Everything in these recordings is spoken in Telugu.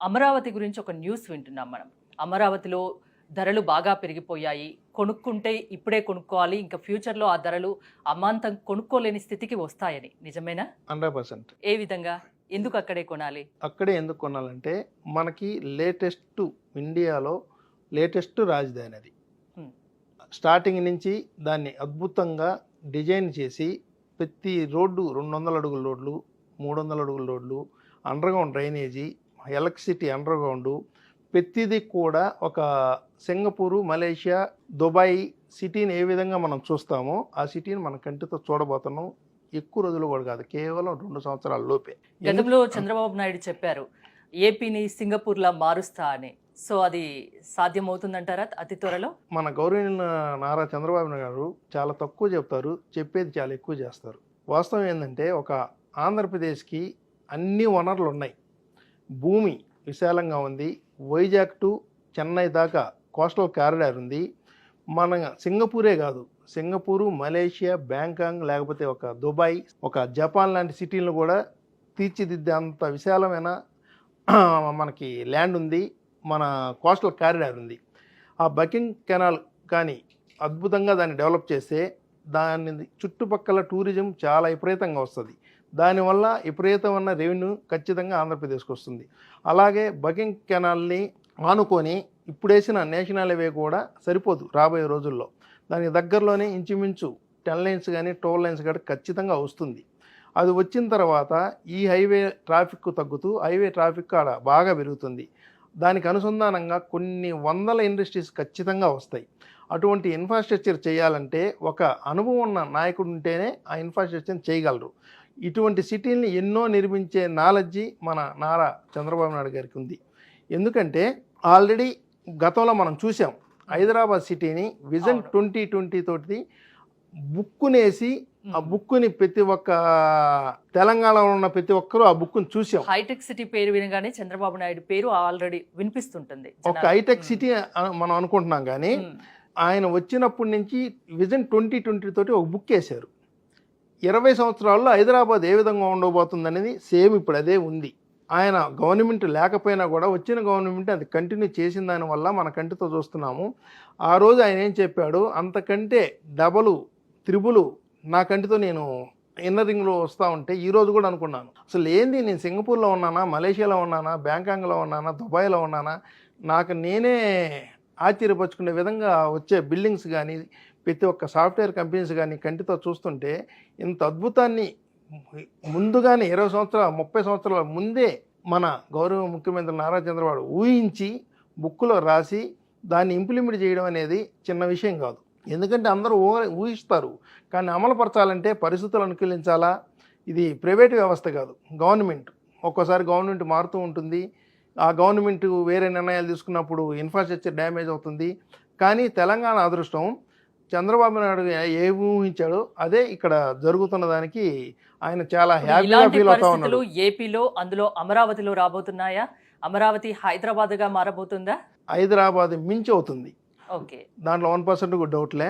అమరావతి గురించి ఒక న్యూస్ వింటున్నాం మనం. అమరావతిలో ధరలు బాగా పెరిగిపోయాయి. కొనుక్కుంటే ఇప్పుడే కొనుక్కోవాలి. ఇంకా ఫ్యూచర్‌లో ఆ ధరలు అమాంతం కొనుక్కోలేని స్థితికి వస్తాయని. నిజమేనా? 100%. ఏ విధంగా? ఎందుకు అక్కడే కొనాలి? అక్కడే ఎందుకు కొనాలంటే మనకి లేటెస్ట్ ఇండియాలో లేటెస్ట్ రాజధాని అది. హ్మ్. స్టార్టింగ్ నుంచి దాన్ని అద్భుతంగా డిజైన్ చేసి ప్రతి రోడ్డు 200 అడుగుల రోడ్లు, 300 అడుగుల రోడ్లు, అండర్‌గ్రౌండ్ డ్రైనేజీ, ఎలక్ట్రిసిటీ అండర్‌గ్రౌండు ప్రతిదీ కూడా ఒక సింగపూరు, మలేషియా, దుబాయ్ సిటీని ఏ విధంగా మనం చూస్తామో ఆ సిటీని మన కంటితో చూడబోతున్నాం. ఎక్కువ రోజులు కూడా కాదు, కేవలం 2 సంవత్సరాల లోపే. గతంలో చంద్రబాబు నాయుడు చెప్పారు. ఏపీని సింగపూర్‌లా మారుస్తా అని. సో అది సాధ్యమవుతుందంటారా అతి త్వరలో? మన గౌరవనీయ నారా చంద్రబాబు నాయుడు గారు చాలా తక్కువ చెప్తారు, చెప్పేది చాలా ఎక్కువ చేస్తారు. వాస్తవం ఏంటంటే ఒక ఆంధ్రప్రదేశ్కి అన్ని వనరులు ఉన్నాయి. భూమి విశాలంగా ఉంది. వైజాగ్ టు చెన్నై దాకా కోస్టల్ కారిడార్ ఉంది. మన సింగపూరే కాదు, సింగపూరు, మలేషియా, బ్యాంకాక్, లేకపోతే ఒక దుబాయ్, ఒక జపాన్ లాంటి సిటీలను కూడా తీర్చిదిద్దే అంత విశాలమైన మనకి ల్యాండ్ ఉంది. మన కోస్టల్ కారిడార్ ఉంది. ఆ బకింగ్ కెనాల్ కానీ అద్భుతంగా దాన్ని డెవలప్ చేస్తే దాని చుట్టుపక్కల టూరిజం చాలా విపరీతంగా వస్తుంది. దానివల్ల విపరీతమైన రెవెన్యూ ఖచ్చితంగా ఆంధ్రప్రదేశ్కి వస్తుంది. అలాగే బకింగ్ కెనాల్ని ఆనుకొని ఇప్పుడేసిన నేషనల్ హైవే కూడా సరిపోదు రాబోయే రోజుల్లో. దానికి దగ్గరలోనే ఇంచుమించు 10 లైన్స్ కానీ 12 లైన్స్ కానీ ఖచ్చితంగా వస్తుంది. అది వచ్చిన తర్వాత ఈ హైవే ట్రాఫిక్ తగ్గుతూ హైవే ట్రాఫిక్ ఆడ బాగా పెరుగుతుంది. దానికి అనుసంధానంగా కొన్ని వందల ఇండస్ట్రీస్ ఖచ్చితంగా వస్తాయి. అటువంటి ఇన్ఫ్రాస్ట్రక్చర్ చేయాలంటే ఒక అనుభవం ఉన్న నాయకుడు ఉంటేనే ఆ ఇన్ఫ్రాస్ట్రక్చర్ని చేయగలరు. ఇటువంటి సిటీల్ని ఎన్నో నిర్మించే నాలెడ్జి మన నారా చంద్రబాబు నాయుడు గారికి ఉంది. ఎందుకంటే ఆల్రెడీ గతంలో మనం చూసాం హైదరాబాద్ సిటీని విజన్ 2020 తోటి బుక్కునేసి ఆ బుక్కుని ప్రతి ఒక్క తెలంగాణలో ఉన్న ప్రతి ఒక్కరూ ఆ బుక్కుని చూసాం. హైటెక్ సిటీ పేరు వినగానే చంద్రబాబు నాయుడు పేరు ఆల్రెడీ వినిపిస్తుంటుంది. ఒక హైటెక్ సిటీ మనం అనుకుంటున్నాం, కానీ ఆయన వచ్చినప్పటి నుంచి విజన్ 2020 తోటి ఒక బుక్ వేశారు. 20 సంవత్సరాల్లో హైదరాబాద్ ఏ విధంగా ఉండబోతుంది అనేది సేమ్ ఇప్పుడు అదే ఉంది. ఆయన గవర్నమెంట్ లేకపోయినా కూడా వచ్చిన గవర్నమెంట్ అది కంటిన్యూ చేసిన దానివల్ల మన కంటితో చూస్తున్నాము. ఆ రోజు ఆయన ఏం చెప్పాడు, అంతకంటే డబలు త్రిబులు నా కంటితో నేను ఇన్నర్ రింగ్లో వస్తూ ఉంటే ఈరోజు కూడా అనుకున్నాను, అసలు ఏంది నేను సింగపూర్లో ఉన్నానా, మలేషియాలో ఉన్నానా, బ్యాంకాక్లో ఉన్నానా, దుబాయ్లో ఉన్నానా, నాకు నేనే ఆశ్చర్యపరుచుకునే విధంగా వచ్చే బిల్డింగ్స్ కానీ ప్రతి ఒక్క సాఫ్ట్వేర్ కంపెనీస్ కానీ కంటితో చూస్తుంటే ఇంత అద్భుతాన్ని ముందుగానే 20 సంవత్సరాలు 30 సంవత్సరాల ముందే మన గౌరవ ముఖ్యమంత్రి నారా చంద్రబాబు ఊహించి బుక్కులో రాసి దాన్ని ఇంప్లిమెంట్ చేయడం అనేది చిన్న విషయం కాదు. ఎందుకంటే అందరూ ఊహిస్తారు, కానీ అమలుపరచాలంటే పరిస్థితులు అనుకూలించాలా. ఇది ప్రైవేట్ వ్యవస్థ కాదు, గవర్నమెంట్. ఒక్కోసారి గవర్నమెంట్ మారుతూ ఉంటుంది. ఆ గవర్నమెంట్ వేరే నిర్ణయాలు తీసుకున్నప్పుడు ఇన్ఫ్రాస్ట్రక్చర్ డ్యామేజ్ అవుతుంది. కానీ తెలంగాణ అదృష్టం, చంద్రబాబు నాయుడు ఏ ఊహించాడో అదే ఇక్కడ జరుగుతున్న దానికి ఆయన చాలా హ్యాపీగా ఫీల్ అవుతా ఉన్నాడు. ఏపీలో అందులో అమరావతిలో రాబోతున్నాయా? అమరావతి హైదరాబాద్గా మారబోతుందా? హైదరాబాద్ మించి అవుతుంది. ఓకే, దాంట్లో 1% కూడా డౌట్లే.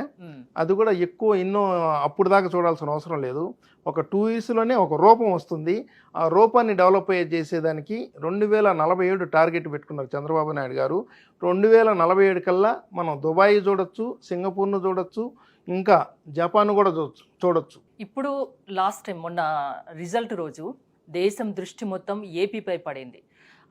అది కూడా ఎక్కువ ఎన్నో అప్పుడు దాకా చూడాల్సిన అవసరం లేదు. ఒక 2 ఇయర్స్లోనే ఒక రూపం వస్తుంది. ఆ రూపాన్ని డెవలప్ చేసేదానికి 2047 టార్గెట్ పెట్టుకున్నారు చంద్రబాబు నాయుడు గారు. 2047 కల్లా మనం దుబాయ్ చూడొచ్చు, సింగపూర్ను చూడొచ్చు, ఇంకా జపాన్ కూడా చూడొచ్చు. ఇప్పుడు లాస్ట్ టైం మొన్న రిజల్ట్ రోజు దేశం దృష్టి మొత్తం ఏపీపై పడింది.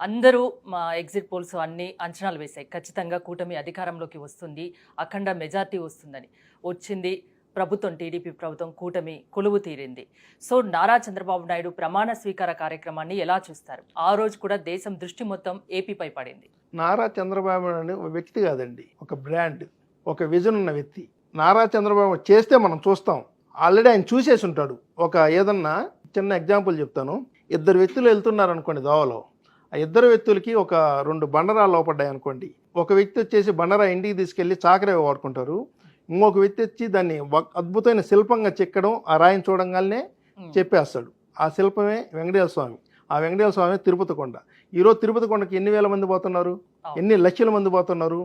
అందరూ మా ఎగ్జిట్ పోల్స్ అన్ని అంచనాలు వేశాయి, ఖచ్చితంగా కూటమి అధికారంలోకి వస్తుంది, అఖండ మెజార్టీ వస్తుందని. వచ్చింది ప్రభుత్వం, టీడీపీ ప్రభుత్వం, కూటమి కొలువు తీరింది. సో నారా చంద్రబాబు నాయుడు ప్రమాణ స్వీకార కార్యక్రమాన్ని ఎలా చూస్తారు? ఆ రోజు కూడా దేశం దృష్టి మొత్తం ఏపీపై పడింది. నారా చంద్రబాబు నాయుడు ఒక వ్యక్తి కాదండి, ఒక బ్రాండ్, ఒక విజన్ ఉన్న వ్యక్తి. నారా చంద్రబాబు చేస్తే మనం చూస్తాం, ఆల్రెడీ ఆయన చూసేసి ఉంటాడు. ఒక ఏదన్నా చిన్న ఎగ్జాంపుల్ చెప్తాను. 2 వ్యక్తులు వెళ్తున్నారు అనుకోండి దోవలో, ఆ 2 వ్యక్తులకి ఒక 2 బండరాలు లోపడ్డాయి అనుకోండి. ఒక వ్యక్తి వచ్చేసి బండరా ఇంటికి తీసుకెళ్ళి చాకరే వాడుకుంటారు. ఇంకొక వ్యక్తి వచ్చి దాన్ని అద్భుతమైన శిల్పంగా చెక్కడం, ఆ రాయిని చూడంగానే చెప్పేస్తాడు. ఆ శిల్పమే వెంకటేశ్వర స్వామి. ఆ వెంకటేశ్వర స్వామి తిరుపతి కొండ. ఈరోజు తిరుపతి కొండకి ఎన్ని వేల మంది పోతున్నారు, ఎన్ని లక్షల మంది పోతున్నారు.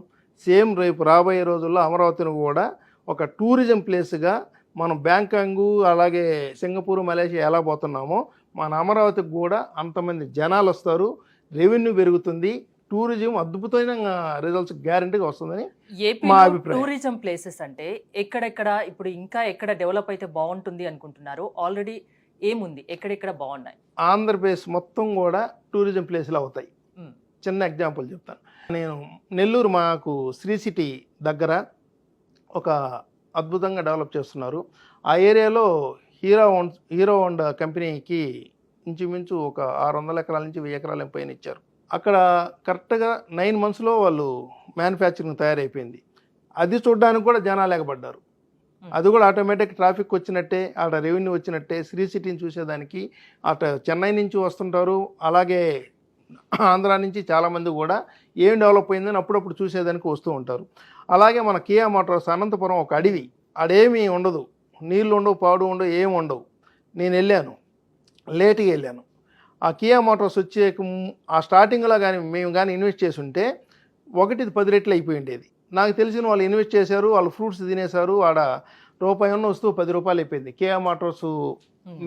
సేమ్ రేపు రాబోయే రోజుల్లో అమరావతిని కూడా ఒక టూరిజం ప్లేస్గా మనం బ్యాంకాంగ్ అలాగే సింగపూర్, మలేషియా ఎలా పోతున్నామో మన అమరావతికి కూడా అంతమంది జనాలు వస్తారు. రెవెన్యూ పెరుగుతుంది, టూరిజం అద్భుతమైన రిజల్ట్స్ గ్యారంటీగా వస్తుందని ఏపీ మా అభిప్రాయం. టూరిజం ప్లేసెస్ అంటే ఎక్కడెక్కడ ఇప్పుడు ఇంకా ఎక్కడ డెవలప్ అయితే బాగుంటుంది అనుకుంటున్నారు? ఆల్రెడీ ఏముంది, ఎక్కడెక్కడ బాగున్నాయి? ఆంధ్రప్రదేశ్ మొత్తం కూడా టూరిజం ప్లేస్లు అవుతాయి. మ్. చిన్న ఎగ్జాంపుల్ చెప్తాను. నేను నెల్లూరు మాకు శ్రీ సిటీ దగ్గర ఒక అద్భుతంగా డెవలప్ చేస్తున్నారు. ఆ ఏరియాలో హీరో హోండా కంపెనీకి ఇంచుమించు ఒక 600 ఎకరాల నుంచి 1000 ఎకరాల పైన ఇచ్చారు. అక్కడ కరెక్ట్గా 9 monthsలో వాళ్ళు మ్యానుఫ్యాక్చరింగ్ తయారైపోయింది. అది చూడడానికి కూడా జనాలు ఎగబడ్డారు. అది కూడా ఆటోమేటిక్ ట్రాఫిక్ వచ్చినట్టే, అక్కడ రెవెన్యూ వచ్చినట్టే. శ్రీ సిటీని చూసేదానికి అటు చెన్నై నుంచి వస్తుంటారు, అలాగే ఆంధ్ర నుంచి చాలామంది కూడా ఏం డెవలప్ అయిందని అప్పుడప్పుడు చూసేదానికి వస్తూ ఉంటారు. అలాగే మన కియా మోటార్స్ అనంతపురం ఒక అడవి, ఆడేమీ ఉండదు, నీళ్ళు ఉండవు, పాడు ఉండవు, ఏమి ఉండవు. నేను వెళ్ళాను, లేట్గా వెళ్ళాను. ఆ కియా మోటార్స్ వచ్చే ఆ స్టార్టింగ్లో కానీ మేము కానీ ఇన్వెస్ట్ చేసి ఉంటే 10 రెట్లు అయిపోయి ఉండేది. నాకు తెలిసిన వాళ్ళు ఇన్వెస్ట్ చేశారు, వాళ్ళు ఫ్రూట్స్ తినేశారు, ఆడ రూపాయి ఉన్న వస్తువు 10 రూపాయలు అయిపోయింది. కియా మోటార్స్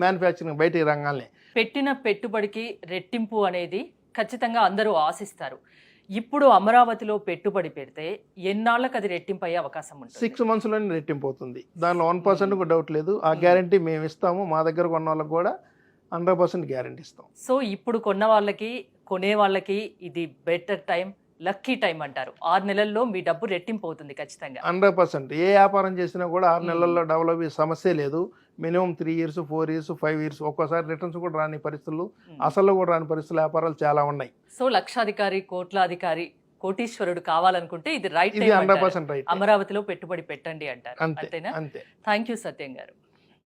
మ్యానుఫ్యాక్చరింగ్ బయటికి రంగానే పెట్టిన పెట్టుబడికి రెట్టింపు అనేది ఖచ్చితంగా అందరూ ఆశిస్తారు. ఇప్పుడు అమరావతిలో పెట్టుబడి పెడితే ఎన్నాళ్ళకి అది రెట్టింపు అయ్యే అవకాశం ఉంటుంది? 6 monthsలోనే రెట్టింపు అవుతుంది. దానిలో 1% కూడా డౌట్ లేదు. ఆ గ్యారంటీ మేము ఇస్తాము. మా దగ్గర కొన్న వాళ్ళకి కూడా 100% గ్యారంటీ ఇస్తాం. సో ఇప్పుడు కొన్న వాళ్ళకి, కొనే వాళ్ళకి ఇది బెటర్ టైం, లక్కీ టైం అంటారు. 6 నెలల్లో మీ డబ్బు రెట్టింపు అవుతుంది ఖచ్చితంగా. 100%. ఏ వ్యాపారం చేసినా కూడా 6 నెలల్లో డెవలప్ అయ్యే సమస్య లేదు. మినిమం 3 years, 4 years, 5 years, ఒక్కోసారి రిటర్న్స్ కూడా రాని పరిస్థితులు, అసలు కూడా రాని పరిస్థితులు, వ్యాపారాలు చాలా ఉన్నాయి. సో లక్షాధికారి, కోట్లాధికారి, కోటీశ్వరుడు కావాలనుకుంటే ఇది రైట్ ఇది టైం 100% రైట్. అమరావతిలో పెట్టుబడి పెట్టండి అంటారు. అంతే అంతేనా? అంతే. థ్యాంక్ యూ సత్యం గారు.